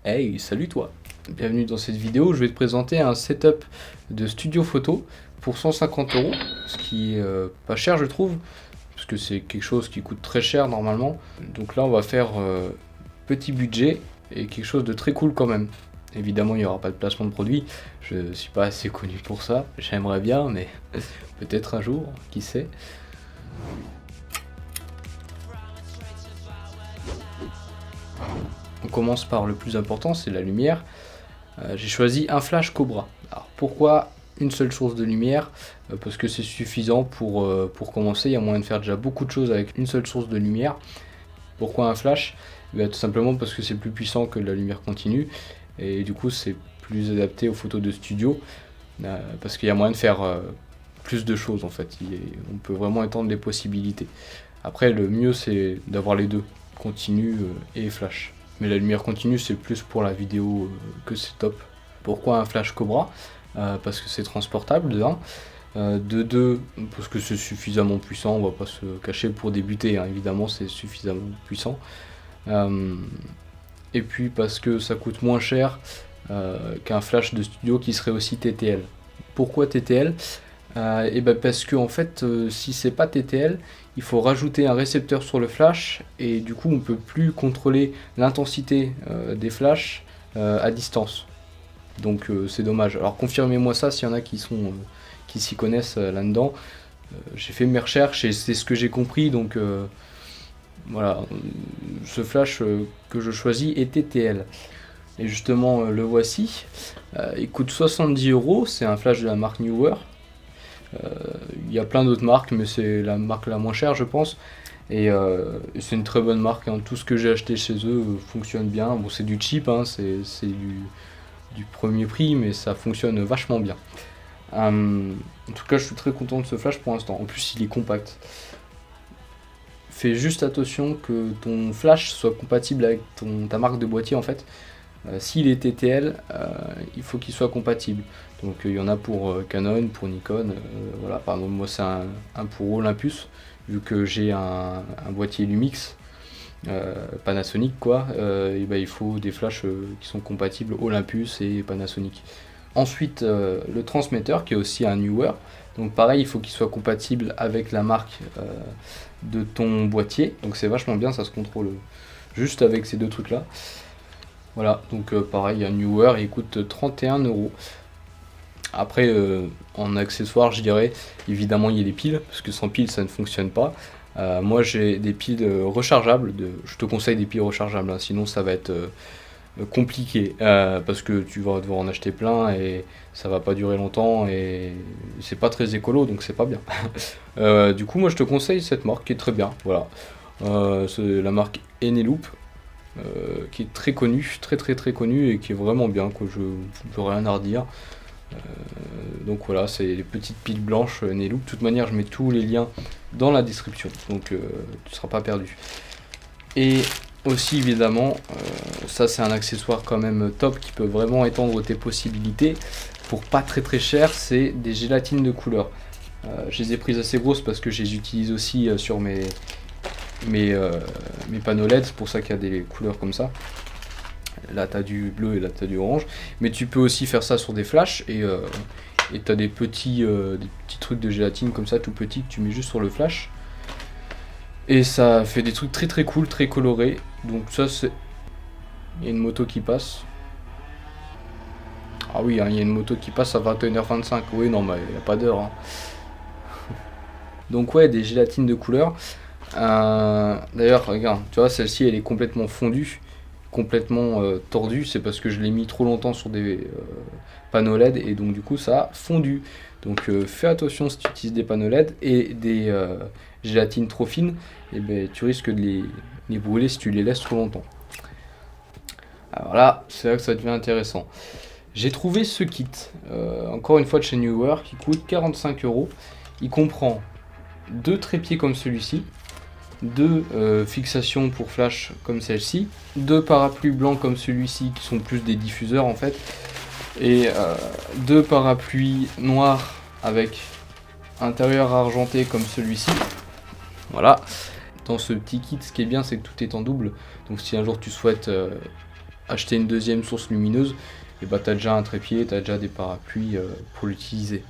Hey, salut toi! Bienvenue dans cette vidéo, je vais te présenter un setup de studio photo pour 150 euros, ce qui est pas cher je trouve, parce que c'est quelque chose qui coûte très cher normalement. Donc là on va faire petit budget et quelque chose de très cool quand même. Évidemment il n'y aura pas de placement de produit, je suis pas assez connu pour ça, j'aimerais bien mais peut-être un jour, qui sait. On commence par le plus important, c'est la lumière. J'ai choisi un flash Cobra. Alors pourquoi une seule source de lumière? Parce que c'est suffisant pour commencer. Il y a moyen de faire déjà beaucoup de choses avec une seule source de lumière. Pourquoi un flash? Tout simplement parce que c'est plus puissant que la lumière continue. Et du coup c'est plus adapté aux photos de studio. Parce qu'il y a moyen de faire plus de choses en fait. On peut vraiment étendre les possibilités. Après le mieux c'est d'avoir les deux, continu et flash. Mais la lumière continue c'est plus pour la vidéo que c'est top. Pourquoi un flash Cobra? Parce que c'est transportable de 1. De 2, parce que c'est suffisamment puissant, on va pas se cacher pour débuter, hein, évidemment c'est suffisamment puissant. Et puis parce que ça coûte moins cher qu'un flash de studio qui serait aussi TTL. Pourquoi TTL? Et parce que en fait si c'est pas TTL, il faut rajouter un récepteur sur le flash et du coup on peut plus contrôler l'intensité des flashs à distance. Donc c'est dommage. Alors confirmez-moi ça s'il y en a qui s'y connaissent là-dedans. J'ai fait mes recherches et c'est ce que j'ai compris, donc voilà, ce flash que je choisis est TTL. Et justement le voici. Il coûte 70 euros, c'est un flash de la marque Neewer. Il y a plein d'autres marques, mais c'est la marque la moins chère, je pense. Et c'est une très bonne marque, hein. Tout ce que j'ai acheté chez eux fonctionne bien. Bon, c'est du cheap, hein, c'est du premier prix, mais ça fonctionne vachement bien. En tout cas, je suis très content de ce flash pour l'instant. En plus, il est compact. Fais juste attention que ton flash soit compatible avec ta marque de boîtier en fait. S'il est TTL, il faut qu'il soit compatible. Donc il y en a pour Canon, pour Nikon, voilà. Par exemple moi c'est un pour Olympus, vu que j'ai un boîtier Lumix, Panasonic quoi, et il faut des flashs qui sont compatibles Olympus et Panasonic. Ensuite le transmetteur qui est aussi un Neewer, donc pareil il faut qu'il soit compatible avec la marque de ton boîtier, donc c'est vachement bien, ça se contrôle juste avec ces deux trucs là. Voilà, donc pareil, un Neewer il coûte 31 euros. Après, en accessoire, je dirais, évidemment, il y a des piles, parce que sans piles, ça ne fonctionne pas. Moi, j'ai des piles rechargeables. Je te conseille des piles rechargeables, hein, sinon ça va être compliqué, parce que tu vas devoir en acheter plein et ça va pas durer longtemps et c'est pas très écolo, donc c'est pas bien. Du coup, moi, je te conseille cette marque qui est très bien. Voilà, c'est la marque Eneloop. Qui est très connu, très connu et qui est vraiment bien, quoi. J'aurais rien à redire. Donc voilà, c'est les petites piles blanches Eneloop. De toute manière, je mets tous les liens dans la description, donc tu ne seras pas perdu. Et aussi évidemment, ça c'est un accessoire quand même top qui peut vraiment étendre tes possibilités pour pas très cher, c'est des gélatines de couleur. Je les ai prises assez grosses parce que je les utilise aussi sur mes panneaux LED, c'est pour ça qu'il y a des couleurs comme ça. Là tu as du bleu et là tu as du orange, mais tu peux aussi faire ça sur des flashs et tu as des petits trucs de gélatine comme ça tout petits que tu mets juste sur le flash et ça fait des trucs très cool, très colorés. Donc ça c'est... Il y a une moto qui passe. Ah oui, hein, il y a une moto qui passe à 21h25. Oui non mais il n'y a pas d'heure, hein. Donc ouais, des gélatines de couleur. D'ailleurs regarde, tu vois celle-ci elle est complètement fondue, complètement tordue, c'est parce que je l'ai mis trop longtemps sur des panneaux LED et donc du coup ça a fondu. Donc fais attention si tu utilises des panneaux LED et des gélatines trop fines, et tu risques de les brûler si tu les laisses trop longtemps. Alors là c'est là que ça devient intéressant. J'ai trouvé ce kit, encore une fois de chez Neewer, qui coûte 45 euros. Il comprend 2 trépieds comme celui-ci, 2 fixations pour flash comme celle-ci, 2 parapluies blancs comme celui-ci qui sont plus des diffuseurs en fait, et 2 parapluies noirs avec intérieur argenté comme celui-ci. Voilà. Dans ce petit kit, ce qui est bien, c'est que tout est en double. Donc si un jour tu souhaites acheter une deuxième source lumineuse, et bah t'as déjà un trépied, t'as déjà des parapluies pour l'utiliser.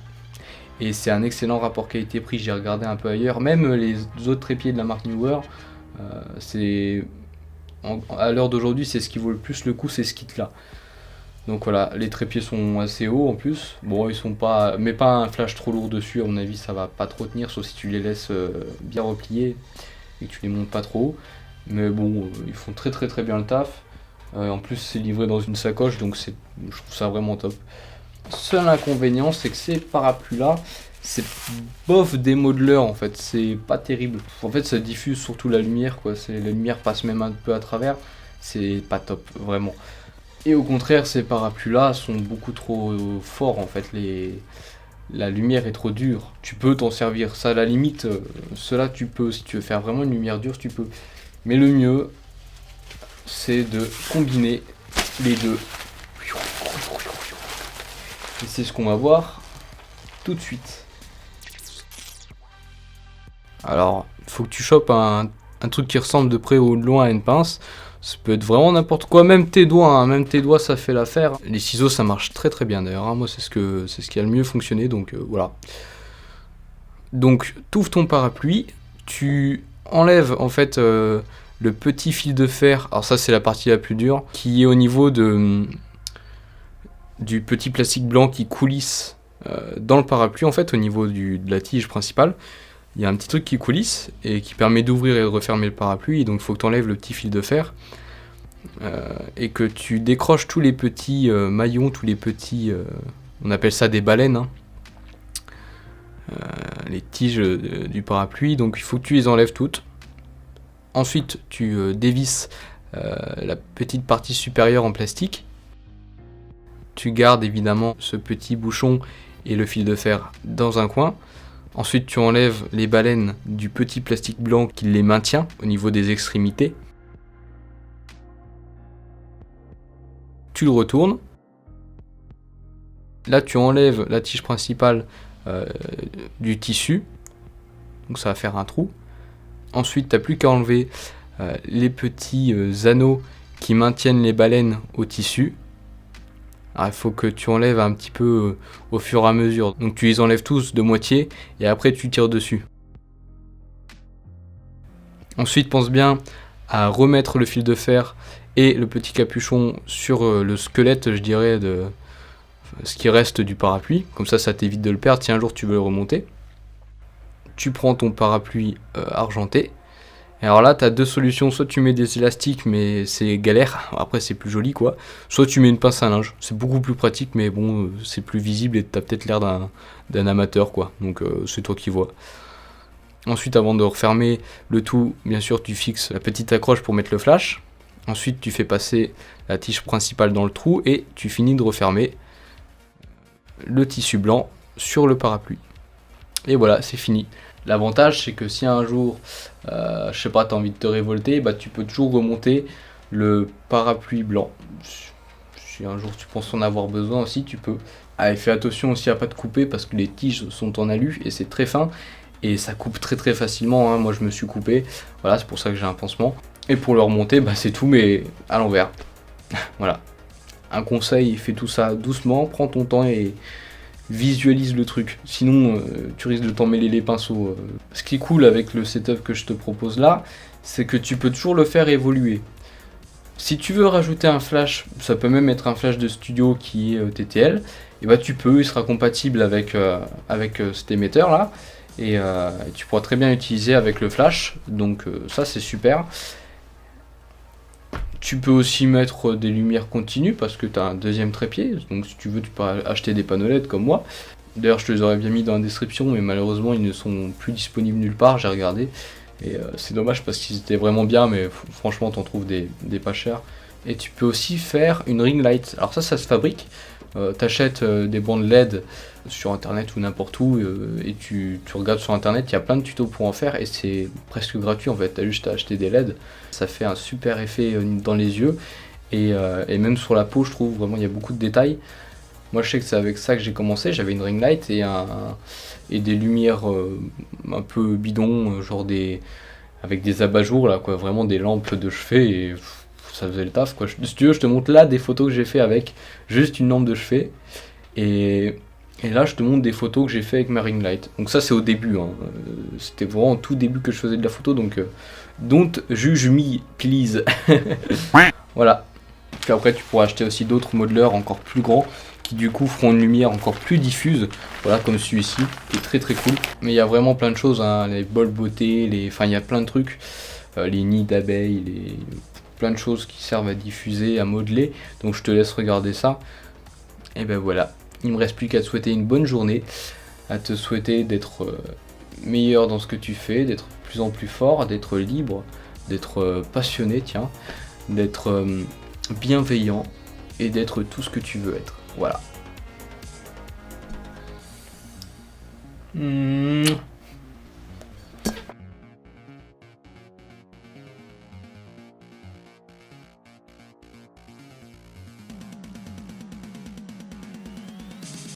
Et c'est un excellent rapport qualité-prix, j'ai regardé un peu ailleurs, même les autres trépieds de la marque Neewer, à l'heure d'aujourd'hui c'est ce qui vaut le plus le coup, c'est ce kit là. Donc voilà, les trépieds sont assez hauts en plus, bon ils sont pas, mais pas un flash trop lourd dessus, à mon avis ça va pas trop tenir, sauf si tu les laisses bien repliés et que tu les montes pas trop haut. Mais bon, ils font très bien le taf. En plus, c'est livré dans une sacoche, donc je trouve ça vraiment top. Seul inconvénient, c'est que ces parapluies-là, c'est bof des modeleurs en fait, c'est pas terrible. En fait, ça diffuse surtout la lumière, quoi. La lumière passe même un peu à travers, c'est pas top, vraiment. Et au contraire, ces parapluies-là sont beaucoup trop forts en fait. La lumière est trop dure. Tu peux t'en servir, ça à la limite, cela tu peux, si tu veux faire vraiment une lumière dure, tu peux. Mais le mieux, c'est de combiner les deux. Et c'est ce qu'on va voir tout de suite. Alors, il faut que tu chopes un truc qui ressemble de près ou de loin à une pince. Ça peut être vraiment n'importe quoi, même tes doigts ça fait l'affaire. Les ciseaux ça marche très bien d'ailleurs, hein. Moi c'est ce qui a le mieux fonctionné, donc voilà. Donc tu ouvres ton parapluie, tu enlèves en fait le petit fil de fer, alors ça c'est la partie la plus dure, qui est au niveau du petit plastique blanc qui coulisse dans le parapluie en fait, au niveau de la tige principale. Il y a un petit truc qui coulisse et qui permet d'ouvrir et de refermer le parapluie, et donc il faut que tu enlèves le petit fil de fer et que tu décroches tous les petits maillons, tous les petits, on appelle ça des baleines, hein. Les tiges du parapluie, donc il faut que tu les enlèves toutes. Ensuite tu dévisses la petite partie supérieure en plastique. Tu gardes évidemment ce petit bouchon et le fil de fer dans un coin. Ensuite tu enlèves les baleines du petit plastique blanc qui les maintient au niveau des extrémités. Tu le retournes. Là tu enlèves la tige principale du tissu. Donc ça va faire un trou. Ensuite tu n'as plus qu'à enlever les petits anneaux qui maintiennent les baleines au tissu. Alors, il faut que tu enlèves un petit peu au fur et à mesure. Donc tu les enlèves tous de moitié et après tu tires dessus. Ensuite pense bien à remettre le fil de fer et le petit capuchon sur le squelette, je dirais, de ce qui reste du parapluie. Comme ça t'évite de le perdre si un jour tu veux le remonter. Tu prends ton parapluie argenté. Et alors là, tu as deux solutions, soit tu mets des élastiques, mais c'est galère, après c'est plus joli quoi, soit tu mets une pince à linge, c'est beaucoup plus pratique, mais bon, c'est plus visible et tu as peut-être l'air d'un amateur quoi, donc c'est toi qui vois. Ensuite, avant de refermer le tout, bien sûr, tu fixes la petite accroche pour mettre le flash. Ensuite, tu fais passer la tige principale dans le trou et tu finis de refermer le tissu blanc sur le parapluie. Et voilà, c'est fini. L'avantage c'est que si un jour, je sais pas, t'as envie de te révolter, bah tu peux toujours remonter le parapluie blanc. Si un jour tu penses en avoir besoin aussi, tu peux. Allez, fais attention aussi à pas te couper parce que les tiges sont en alu et c'est très fin et ça coupe très facilement, hein. Moi je me suis coupé, voilà, c'est pour ça que j'ai un pansement. Et pour le remonter, bah c'est tout mais à l'envers. Voilà. Un conseil, fais tout ça doucement, prends ton temps et visualise le truc, sinon tu risques de t'emmêler les pinceaux. Ce qui est cool avec le setup que je te propose là, c'est que tu peux toujours le faire évoluer. Si tu veux rajouter un flash, ça peut même être un flash de studio qui est TTL, et bah tu peux, il sera compatible avec cet émetteur là, et tu pourras très bien l'utiliser avec le flash, donc ça c'est super. Tu peux aussi mettre des lumières continues parce que tu as un deuxième trépied, donc si tu veux tu peux acheter des panneaux LED comme moi. D'ailleurs je te les aurais bien mis dans la description mais malheureusement ils ne sont plus disponibles nulle part, j'ai regardé. Et c'est dommage parce qu'ils étaient vraiment bien mais franchement t'en trouves des pas chers. Et tu peux aussi faire une ring light, alors ça se fabrique. T'achètes des bandes LED sur internet ou n'importe où et tu regardes sur internet, il y a plein de tutos pour en faire et c'est presque gratuit en fait, t'as juste à acheter des LED, ça fait un super effet dans les yeux et même sur la peau je trouve vraiment il y a beaucoup de détails. Moi je sais que c'est avec ça que j'ai commencé, j'avais une ring light et des lumières un peu bidons, genre avec des abat-jours là quoi, vraiment des lampes de chevet et ça faisait le taf quoi. Si tu veux, je te montre là des photos que j'ai fait avec juste une lampe de chevet. Et là, je te montre des photos que j'ai fait avec ma ring light. Donc ça, c'est au début. Hein. C'était vraiment au tout début que je faisais de la photo. Donc, don't judge me, please. Voilà. Puis après, tu pourras acheter aussi d'autres modeleurs encore plus grands qui du coup feront une lumière encore plus diffuse. Voilà, comme celui-ci, qui est très très cool. Mais il y a vraiment plein de choses. Hein. Les bols beauté, enfin, il y a plein de trucs. Les nids d'abeilles, plein de choses qui servent à diffuser, à modeler. Donc, je te laisse regarder ça. Et ben voilà. Il me reste plus qu'à te souhaiter une bonne journée, à te souhaiter d'être meilleur dans ce que tu fais, d'être de plus en plus fort, d'être libre, d'être passionné, tiens, d'être bienveillant et d'être tout ce que tu veux être. Voilà.